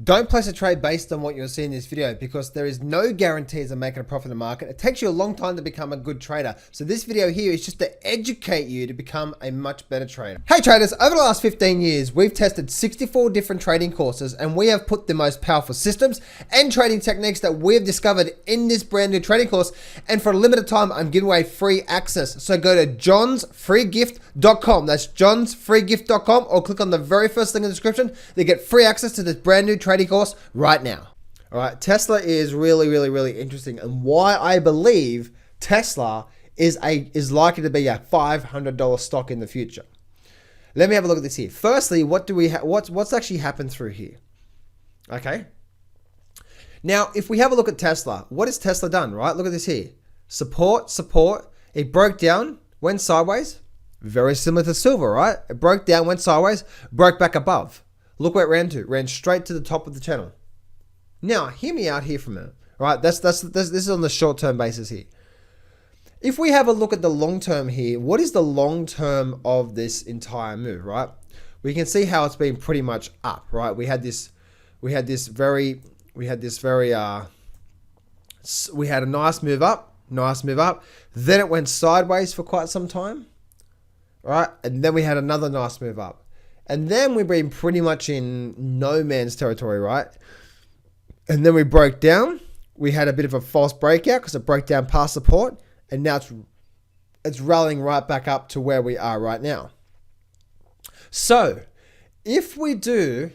Don't place a trade based on what you're seeing in this video because there is no guarantees of making a profit in the market. It takes you a long time to become a good trader. So this video here is just to educate you to become a much better trader. Hey traders, over the last 15 years, we've tested 64 different trading courses and we have put the most powerful systems and trading techniques that we've discovered in this brand new trading course. And for a limited time, I'm giving away free access. So go to johnsfreegift.com. That's johnsfreegift.com or click on the very first link in the description to get free access to this brand new trading course right now. All right, Tesla is really interesting, and why I believe Tesla is likely to be a $500 stock in the future. Let me have a look at this here. Firstly, what's actually happened through here? Okay. Now, if we have a look at Tesla, what has Tesla done? Right, look at this here. Support. It broke down, went sideways. Very similar to silver, right? It broke down, went sideways, broke back above. Look where it ran to. Ran straight to the top of the channel. Now, hear me out here for a minute. All right, this is on the short-term basis here. If we have a look at the long-term here, what is the long-term of this entire move, right? We can see how it's been pretty much up, right? We had a nice move up. Then it went sideways for quite some time, right? And then we had another nice move up. And then we've been pretty much in no man's territory, right? And then we broke down. We had a bit of a false breakout because it broke down past support. And now it's rallying right back up to where we are right now. So if we do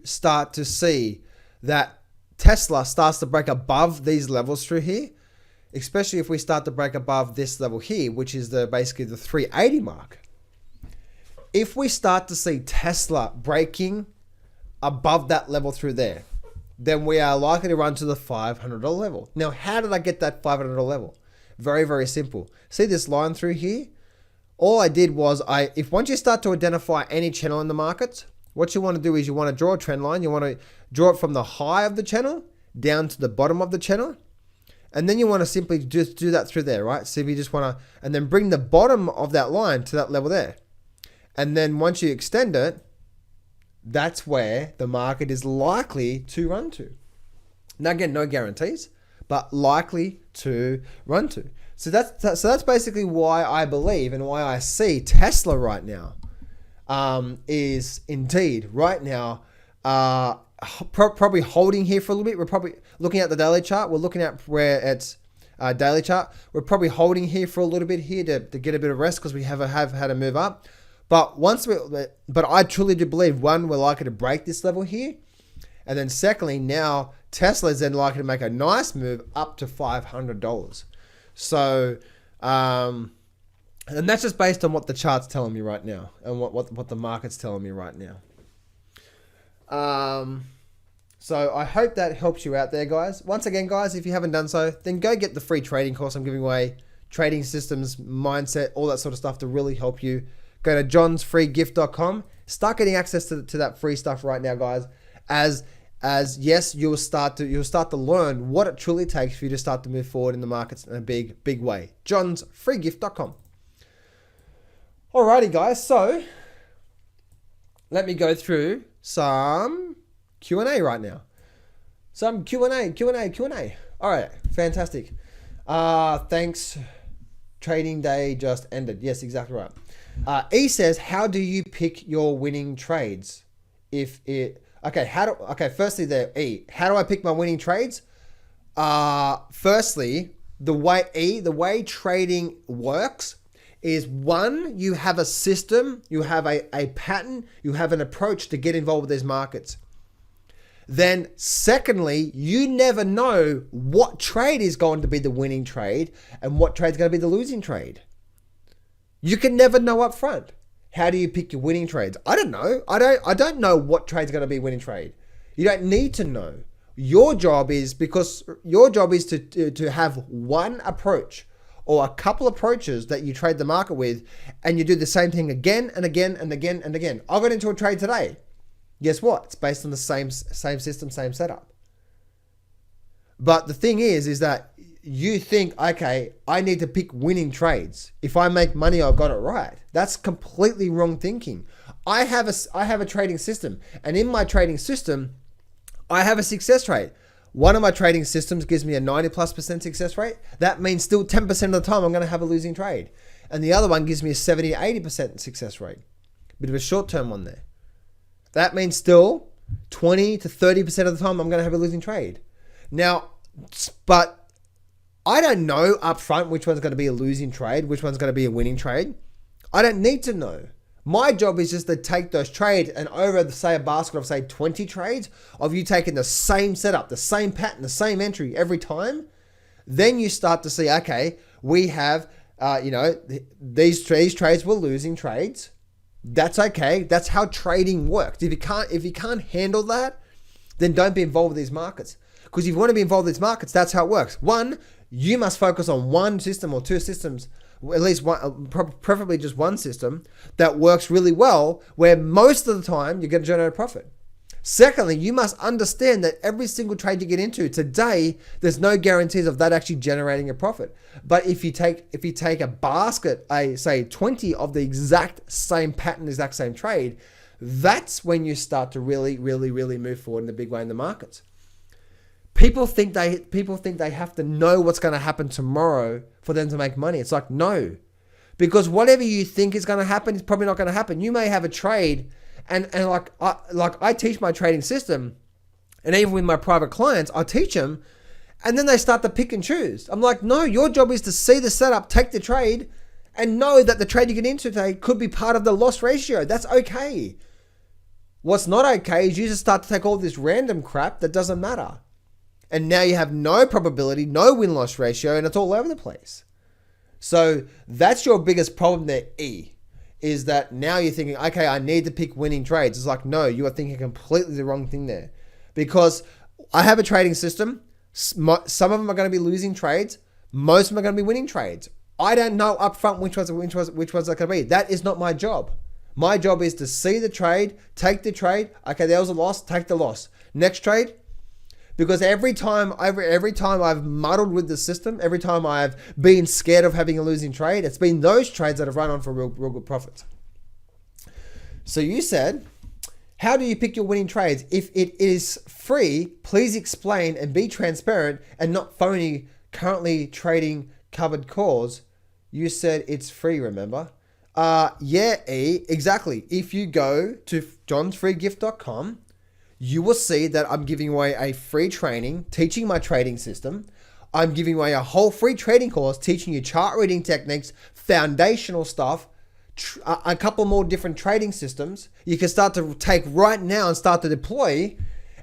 start to see that Tesla starts to break above these levels through here, especially if we start to break above this level here, which is basically the 380 mark. If we start to see Tesla breaking above that level through there, then we are likely to run to the $500 level. Now, how did I get that $500 level? Very simple. See this line through here? All I did was once you start to identify any channel in the markets, what you want to do is you want to draw a trend line. You want to draw it from the high of the channel down to the bottom of the channel. And then you want to simply just do that through there, right? So if you just want to, and then bring the bottom of that line to that level there. And then once you extend it, that's where the market is likely to run to. Now again, no guarantees, but likely to run to. So that's basically why I believe and why I see Tesla right now is indeed right now probably holding here for a little bit. We're probably looking at the daily chart. We're looking at where it's daily chart. We're probably holding here for a little bit here to get a bit of rest because we have had a move up. But I truly do believe, one, we're likely to break this level here. And then secondly, now Tesla is then likely to make a nice move up to $500. So, and that's just based on what the chart's telling me right now and what the market's telling me right now. So I hope that helps you out there, guys. Once again, guys, if you haven't done so, then go get the free trading course I'm giving away. Trading systems, mindset, all that sort of stuff to really help you. Go to johnsfreegift.com. Start getting access to that free stuff right now, guys. As yes, you'll start to learn what it truly takes for you to start to move forward in the markets in a big way. johnsfreegift.com. Alrighty, guys. So let me go through some Q&A right now. Some Q&A. All right, fantastic. Thanks. Trading day just ended. Yes, exactly right. E says, how do you pick your winning trades? Firstly there, E, how do I pick my winning trades? Firstly, the way trading works is, one, you have a system, you have a pattern, you have an approach to get involved with these markets. Then secondly, you never know what trade is going to be the winning trade and what trade is going to be the losing trade. You can never know up front. How do you pick your winning trades? I don't know. I don't know what trade's going to be winning trade. You don't need to know. Your job is to have one approach or a couple approaches that you trade the market with, and you do the same thing again and again and again and again. I got into a trade today. Guess what? It's based on the same system, same setup. But the thing is that you think, okay, I need to pick winning trades. If I make money, I've got it right. That's completely wrong thinking. I have a trading system, and in my trading system, I have a success rate. One of my trading systems gives me a 90+% success rate. That means still 10% of the time I'm going to have a losing trade. And the other one gives me a 70 to 80% success rate. Bit of a short-term one there. That means still 20 to 30% of the time I'm going to have a losing trade. Now, but I don't know up front which one's going to be a losing trade, which one's going to be a winning trade. I don't need to know. My job is just to take those trades, and over, say, a basket of, say, 20 trades of you taking the same setup, the same pattern, the same entry every time, then you start to see, okay, we have, these trades were losing trades. That's okay. That's how trading works. If you can't handle that, then don't be involved with these markets. Because if you want to be involved with these markets, that's how it works. One, you must focus on one system or two systems, at least one, preferably just one system that works really well, where most of the time you're going to generate a profit. Secondly, you must understand that every single trade you get into today, there's no guarantees of that actually generating a profit. But if you take a basket, say 20 of the exact same pattern, exact same trade, that's when you start to really, really, really move forward in a big way in the markets. People think they have to know what's going to happen tomorrow for them to make money. It's like, no, because whatever you think is going to happen is probably not going to happen. You may have a trade, and like I teach my trading system, and even with my private clients, I teach them, and then they start to pick and choose. I'm like, no, your job is to see the setup, take the trade, and know that the trade you get into today could be part of the loss ratio. That's okay. What's not okay is you just start to take all this random crap that doesn't matter. And now you have no probability, no win-loss ratio, and it's all over the place. So that's your biggest problem there, E, is that now you're thinking, okay, I need to pick winning trades. It's like, no, you are thinking completely the wrong thing there. Because I have a trading system. Some of them are going to be losing trades. Most of them are going to be winning trades. I don't know upfront which ones are going to be. That is not my job. My job is to see the trade, take the trade. Okay, there was a loss, take the loss. Next trade. Because every time I've muddled with the system, every time I've been scared of having a losing trade, it's been those trades that have run on for real good profits. So you said, how do you pick your winning trades? If it is free, please explain and be transparent and not phony currently trading covered calls. You said it's free, remember? Yeah, E, exactly. If you go to johnsfreegift.com, you will see that I'm giving away a free training, teaching my trading system. I'm giving away a whole free trading course, teaching you chart reading techniques, foundational stuff, a couple more different trading systems you can start to take right now and start to deploy,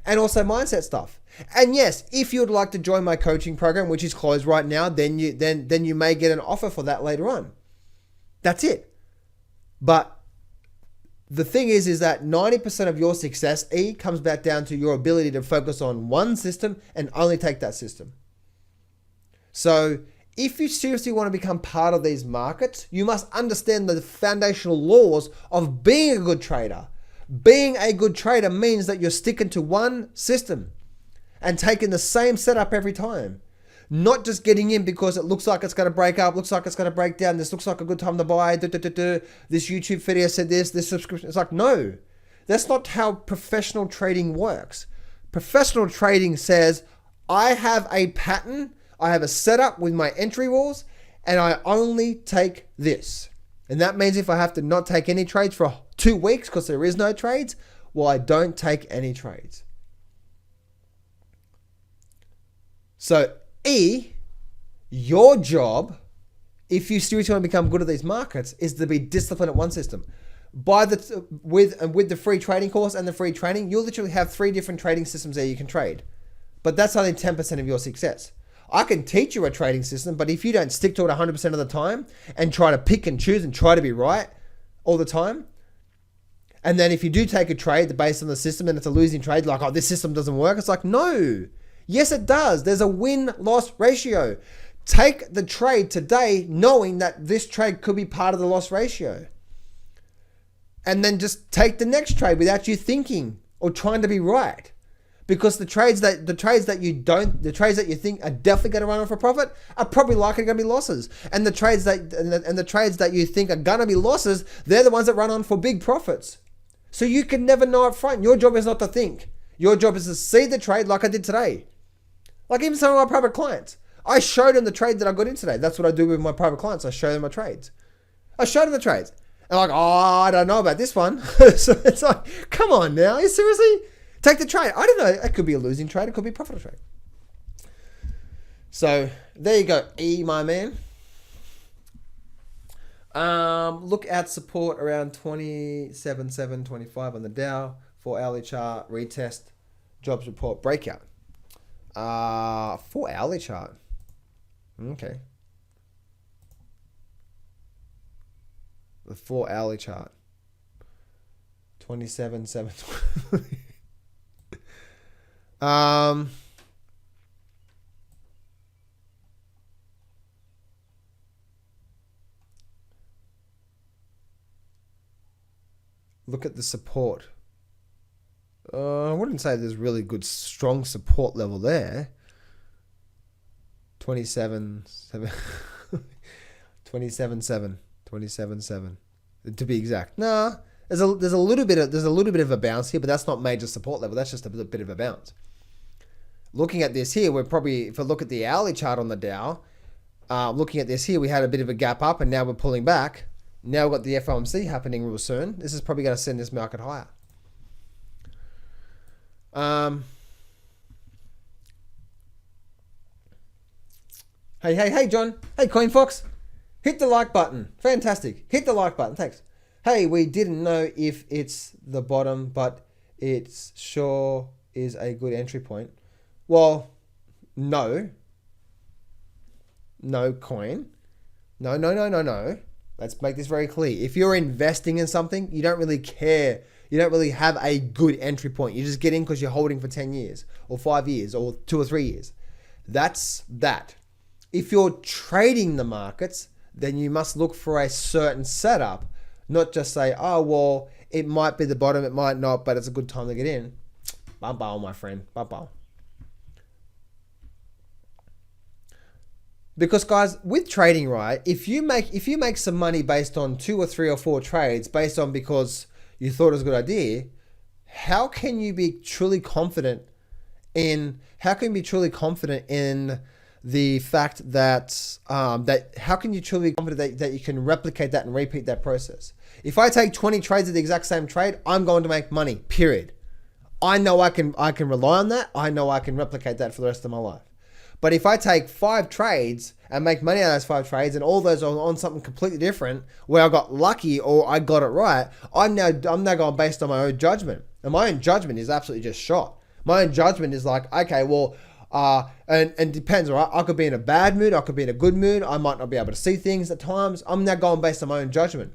and also mindset stuff. And yes, if you'd like to join my coaching program, which is closed right now, then you may get an offer for that later on. That's it. But the thing is that 90% of your success, E, comes back down to your ability to focus on one system and only take that system. So if you seriously want to become part of these markets, you must understand the foundational laws of being a good trader. Being a good trader means that you're sticking to one system and taking the same setup every time. Not just getting in because it looks like it's going to break up, looks like it's going to break down, this looks like a good time to buy, this YouTube video said this subscription. It's like, no, that's not how professional trading works. Professional trading says, I have a pattern, I have a setup with my entry rules, and I only take this. And that means if I have to not take any trades for 2 weeks because there is no trades, well, I don't take any trades. So E, your job, if you seriously want to become good at these markets, is to be disciplined at one system. With the free trading course and the free training, you'll literally have 3 different trading systems there you can trade. But that's only 10% of your success. I can teach you a trading system, but if you don't stick to it 100% of the time and try to pick and choose and try to be right all the time, and then if you do take a trade based on the system and it's a losing trade, like, oh, this system doesn't work, it's like, no. Yes, it does. There's a win-loss ratio. Take the trade today knowing that this trade could be part of the loss ratio. And then just take the next trade without you thinking or trying to be right. Because the trades that you think are definitely going to run off a profit are probably likely going to be losses. And the trades that you think are going to be losses, they're the ones that run on for big profits. So you can never know up front. Your job is not to think. Your job is to see the trade like I did today. Like even some of my private clients. I showed them the trade that I got in today. That's what I do with my private clients. I show them my trades. I showed them the trades. And like, oh, I don't know about this one. So it's like, come on now. Are you seriously? Take the trade. I don't know. It could be a losing trade. It could be a profitable trade. So there you go, E, my man. Look at support around 27,725 on the Dow, 4-hourly chart, retest, jobs report, breakout. 4-hourly chart. Okay. The 4-hourly chart. 27,725. Look at the support. I wouldn't say there's really good, strong support level there. 27.7. 27.7. 27.7. To be exact. Nah, there's a little bit of a bounce here, but that's not major support level. That's just a bit of a bounce. Looking at this here, we're probably, if I look at the hourly chart on the Dow, looking at this here, we had a bit of a gap up, and now we're pulling back. Now we've got the FOMC happening real soon. This is probably going to send this market higher. Hey, John. Hey, CoinFox. Hit the like button. Fantastic. Hit the like button. Thanks. Hey, we didn't know if it's the bottom, but it sure is a good entry point. Well, no. No, coin. No. Let's make this very clear. If you're investing in something, you don't really care. You don't really have a good entry point. You just get in because you're holding for 10 years or 5 years or 2 or 3 years. That's that. If you're trading the markets, then you must look for a certain setup, not just say, oh, well, it might be the bottom, it might not, but it's a good time to get in. Bye-bye, my friend. Bye-bye. Because guys, with trading, right, if you make some money based on 2 or 3 or 4 trades, based on because you thought it was a good idea, how can you be truly confident in the fact that how can you truly be confident that you can replicate that and repeat that process? If I take 20 trades of the exact same trade, I'm going to make money, period. I know I can rely on that. I know I can replicate that for the rest of my life. But if I take 5 trades and make money out of those 5 trades, and all those are on something completely different, where I got lucky or I got it right, I'm now going based on my own judgment. And my own judgment is absolutely just shot. My own judgment is like, okay, well, and depends, right? I could be in a bad mood, I could be in a good mood, I might not be able to see things at times. I'm now going based on my own judgment.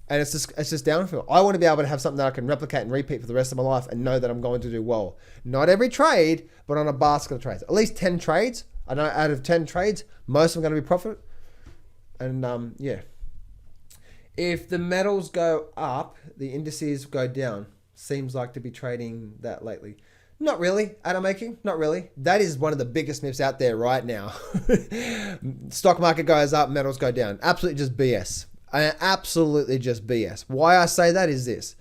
And it's just downhill. I want to be able to have something that I can replicate and repeat for the rest of my life and know that I'm going to do well. Not every trade, but on a basket of trades. At least 10 trades. I know out of 10 trades, most of them are going to be profit. And yeah. If the metals go up, the indices go down. Seems like to be trading that lately. Not really, Adam Making. Not really. That is one of the biggest myths out there right now. Stock market goes up, metals go down. Absolutely just BS. Absolutely just BS. Why I say that is this.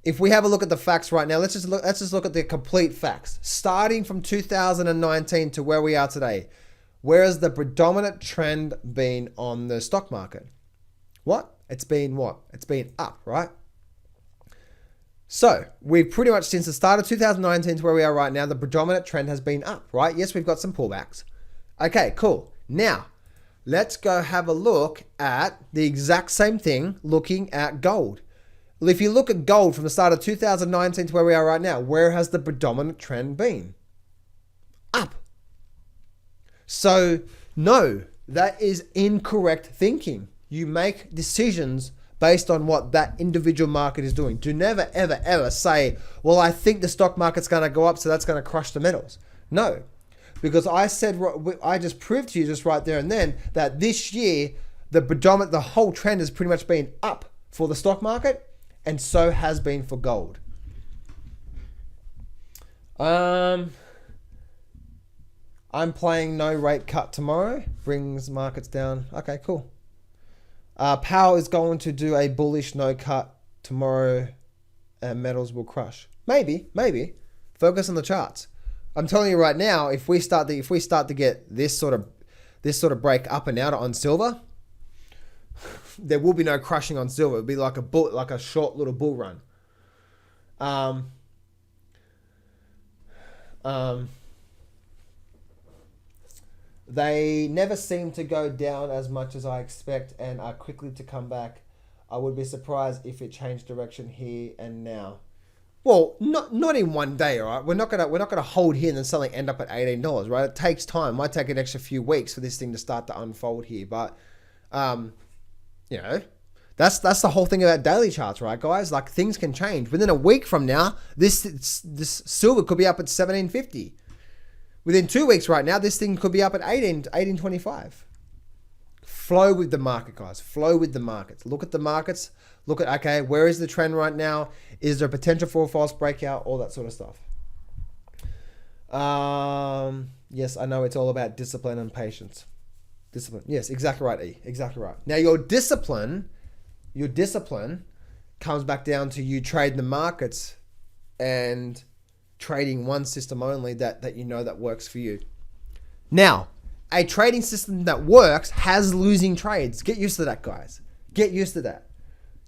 If we have a look at the facts right now, let's just look at the complete facts. Starting from 2019 to where we are today, where has the predominant trend been on the stock market? What? It's been what? It's been up, right? So we've pretty much, since the start of 2019 to where we are right now, the predominant trend has been up, right? Yes, we've got some pullbacks. Okay, cool. Now, let's go have a look at the exact same thing, looking at gold. Well, if you look at gold from the start of 2019 to where we are right now, where has the predominant trend been? Up. So, no, that is incorrect thinking. You make decisions based on what that individual market is doing. Do never, ever, ever say, well, I think the stock market's going to go up, so that's going to crush the metals. No. Because I just proved to you just right there and then that this year, the whole trend has pretty much been up for the stock market, and so has been for gold. I'm playing no rate cut tomorrow. Brings markets down. Okay, cool. Powell is going to do a bullish no cut tomorrow, and metals will crush. Maybe. Focus on the charts. I'm telling you right now, if we start to get this sort of break up and out on silver, there will be no crushing on silver. It'll be like a short little bull run. They never seem to go down as much as I expect and are quickly to come back. I would be surprised if it changed direction here and now. Well, not in one day, all right? We're not gonna hold here and then suddenly end up at $18, right? It takes time. It might take an extra few weeks for this thing to start to unfold here, but that's the whole thing about daily charts, right, guys? Like, things can change. Within a week from now, this silver could be up at $17.50. Within 2 weeks right now, this thing could be up at $18.25. Flow with the market, guys. Flow with the markets. Look at the markets. Look at, okay, where is the trend right now? Is there potential for a false breakout? All that sort of stuff. Yes, I know it's all about discipline and patience. Discipline. Yes, exactly right, E. Exactly right. Now, your discipline comes back down to you trading the markets and trading one system only that you know that works for you. Now, a trading system that works has losing trades. Get used to that, guys. Get used to that.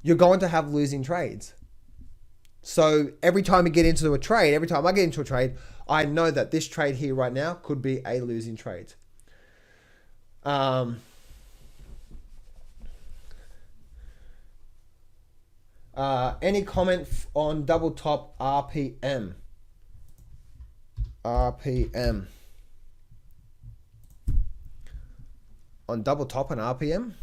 You're going to have losing trades. So every time you get into a trade, every time I get into a trade, I know that this trade here right now could be a losing trade. Any comment on double top RPM? RPM. On double top and RPM?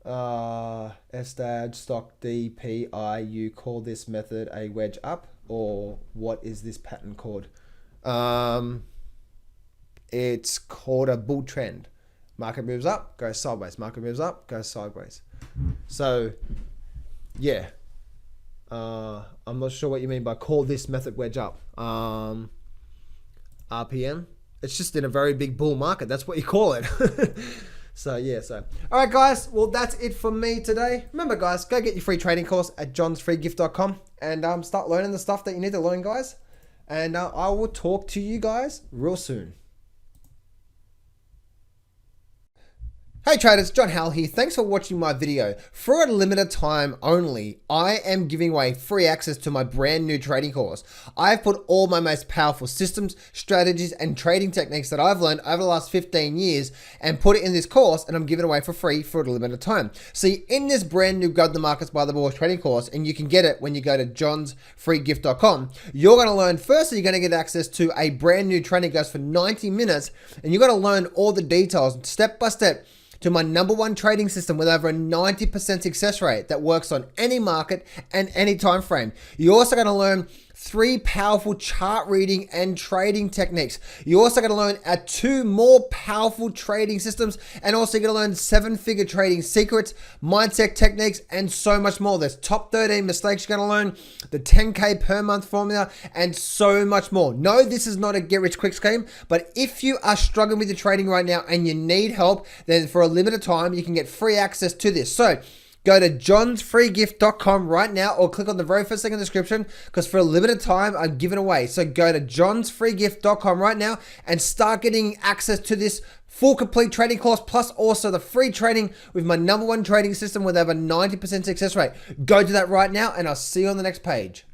SDAD, stock DPI, you call this method a wedge up, or what is this pattern called? It's called a bull trend. Market moves up, goes sideways. Market moves up, goes sideways. So, yeah. I'm not sure what you mean by call this method wedge up. RPM. It's just in a very big bull market. That's what you call it. So, yeah. So, all right, guys. Well, that's it for me today. Remember, guys, go get your free trading course at johnsfreegift.com and start learning the stuff that you need to learn, guys. And I will talk to you guys real soon. Hey traders, John Howell here. Thanks for watching my video. For a limited time only, I am giving away free access to my brand new trading course. I've put all my most powerful systems, strategies, and trading techniques that I've learned over the last 15 years and put it in this course, and I'm giving it away for free for a limited time. See, in this brand new Guide to the Markets by the Board trading course, and you can get it when you go to johnsfreegift.com, you're going to learn, firstly, you're going to get access to a brand new training course for 90 minutes, and you're going to learn all the details step by step to my #1 trading system with over a 90% success rate that works on any market and any time frame. You're also going to learn 3 powerful chart reading and trading techniques. You're also going to learn 2 more powerful trading systems, and also you're going to learn 7-figure trading secrets, mindset techniques, and so much more. There's top 13 mistakes you're going to learn, the 10K per month formula, and so much more. No, this is not a get-rich-quick scheme, but if you are struggling with your trading right now and you need help, then for a limited time, you can get free access to this. So, go to johnsfreegift.com right now, or click on the very first thing in the description, because for a limited time, I'm giving away. So go to johnsfreegift.com right now and start getting access to this full complete trading course, plus also the free training with my #1 trading system with over 90% success rate. Go to that right now, and I'll see you on the next page.